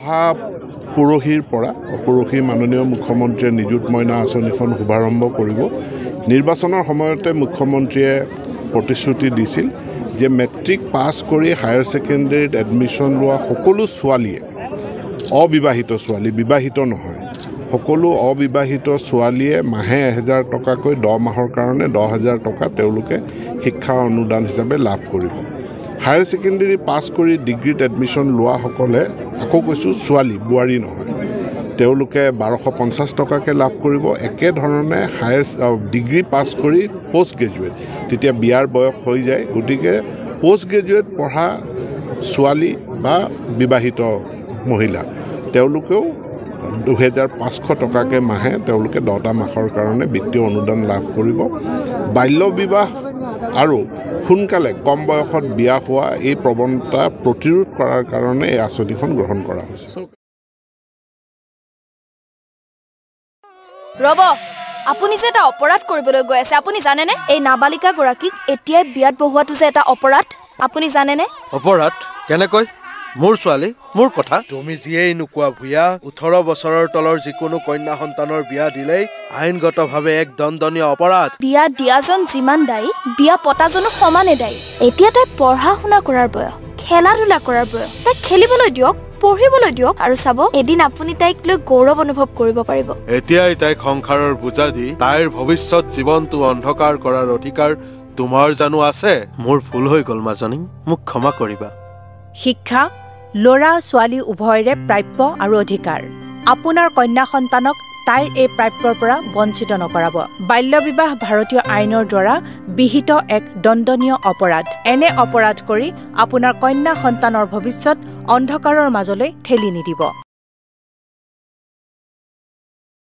পৰহিৰ পৰা মাননীয় মুখ্যমন্ত্ৰীয়ে নিযুত মইনা আঁচনিখন শুভাৰম্ভ কৰিব। নিৰ্বাচনৰ সময়তে মুখ্যমন্ত্ৰীয়ে প্ৰতিশ্ৰুতি দিছিল যে মেট্ৰিক পাছ কৰি হায়াৰ ছেকেণ্ডেৰীত এডমিশ্যন লোৱা সকলো ছোৱালীয়ে অবিবাহিত ছোৱালী, বিবাহিত নহয়, সকলো অবিবাহিত ছোৱালীয়ে মাহে 1000 টকাকৈ 10 মাহৰ কাৰণে 10,000 টকা তেওঁলোকে শিক্ষা অনুদান হিচাপে লাভ কৰিব। হায়াৰ ছেকেণ্ডেৰী পাছ কৰি ডিগ্ৰীত এডমিশ্যন লোৱাসকলে, আকৌ কৈছোঁ ছোৱালী, বোৱাৰী নহয়, তেওঁলোকে 1250 টকাকৈ লাভ কৰিব। একেধৰণে ডিগ্ৰী পাছ কৰি পষ্ট গ্ৰেজুৱেট, তেতিয়া বিয়াৰ বয়স হৈ যায়, গতিকে পষ্ট গ্ৰেজুৱেট পঢ়া ছোৱালী বা বিবাহিত মহিলা তেওঁলোকেও 2500 টকাকৈ মাহে তেওঁলোকে 10টা মাহৰ কাৰণে বিত্তীয় অনুদান লাভ কৰিব। বাল্য বিবাহ আৰু সোনকালে কম বয়সত বিয়া হোৱা এই প্ৰৱণতা প্ৰতিৰোধ কৰাৰ কাৰণে এই আঁচনিখন গ্ৰহণ কৰা হৈছে। ৰব, আপুনি যে এটা অপৰাধ কৰিবলৈ গৈ আছে, আপুনি জানেনে? এই নাবালিকা গৰাকীক এতিয়াই বিয়াত বহোৱাটো যে এটা অপৰাধ, আপুনি জানেনে? অপৰাধ কেনেকৈ? মোৰ ছোৱালী, মোৰ কথা। তুমি যিয়েই নোকোৱা ভূঞা, 18 বছৰৰ তলৰ যিকোনো কন্যা সন্তানৰ বিয়া দিলেই আইনগতভাৱে এক দণ্ডনীয় অপৰাধ। বিয়া দিয়াজন যিমান দায়ী, বিয়া পতাজনো সমানে দায়ী। এতিয়া তাই পঢ়া শুনা কৰাৰ বয়স, খেলা ধূলা কৰাৰ বয়স, তাইক খেলিবলৈ দিয়ক, পঢ়িবলৈ দিয়ক, আৰু চাব এদিন আপুনি তাইক লৈ গৌৰৱ অনুভৱ কৰিব পাৰিব। এতিয়াই তাইক সংসাৰৰ বোজা দি তাইৰ ভৱিষ্যত জীৱনটো অন্ধকাৰ কৰাৰ অধিকাৰ তোমাৰ জানো আছে? মোৰ ভুল হৈ গ'ল মাজনী, মোক ক্ষমা কৰিবা। শিক্ষা ল'ৰা ছোৱালী উভয়ৰে প্ৰাপ্য আৰু অধিকাৰ। আপোনাৰ কন্যা সন্তানক তাইৰ এই প্ৰাপ্যৰ পৰা বঞ্চিত নকৰাব। বাল্য বিবাহ ভাৰতীয় আইনৰ দ্বাৰা বিহিত এক দণ্ডনীয় অপৰাধ। এনে অপৰাধ কৰি আপোনাৰ কন্যা সন্তানৰ ভৱিষ্যত অন্ধকাৰৰ মাজলৈ ঠেলি নিদিব।